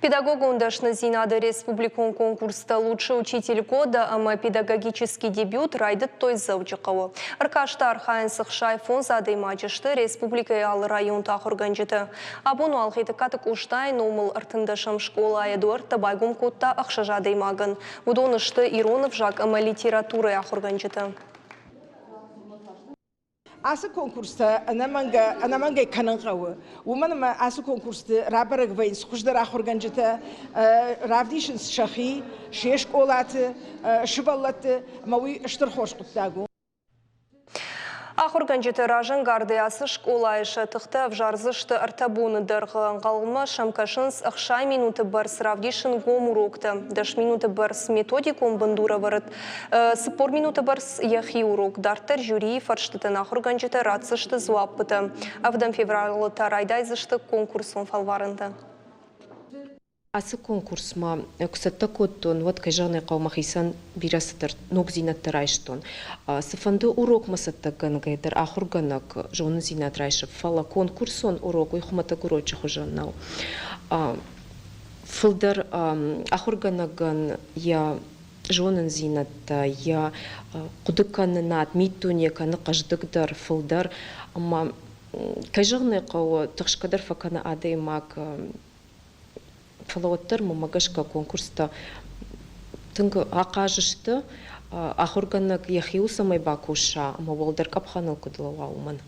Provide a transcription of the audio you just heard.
Педагог ондашны Зинады республикон конкурста «Лучший учитель года» ама педагогический дебют райдыт той завчықауы. Аркаштар хайынсық шайфон зады мачышты республика ал район тақырганжыты. Абону алхеті катық ұштай номыл артындашым школа Эдуард Табайгум котта ақшажады магын. Удонышты Иронов жак ама литературы ақырганжыты. Асы конкурста анаманга кананғауы. Уманама асы конкурсты рабарыгвайн схуждар ахорганжыта равдишын шахи, шешк олаты, шываллаты, мауи штырхош құттагу. Ахорганжыты ражын гардыясы школайшы тұқты авжарзышты артабуны дырғылан қалымы шамкашынс ақшай минуты барс равдишын гом урокты. Даш минуты барс методикум бандура варыт. Спор минуты барс яхи урок. Дартыр жюри фарштытын ахорганжыты радсышты зуаппыты. Авдан февралы тарайдайзышты конкурсон фалварынды. Асы конкурсма кусатта коттон вот кайжаны каумахисан бирасыдыр ног зинаттар айштон. Сыфанды урок масатта гангайдыр ахурганак жоны зинат райшы фала конкурсон урок уйхумата курочы хожаннау. Фылдар ахурганаган я жонын зинатта я кудыкканнат миттунеканы каждыгдар фылдар ама кайжаны кау тышкадар факана адаймак фалауаттар мамагашка конкурста тыңгы ақажышты ахурганнак яхиу самай бакуша ама волдар капханыл кыдылауа уман.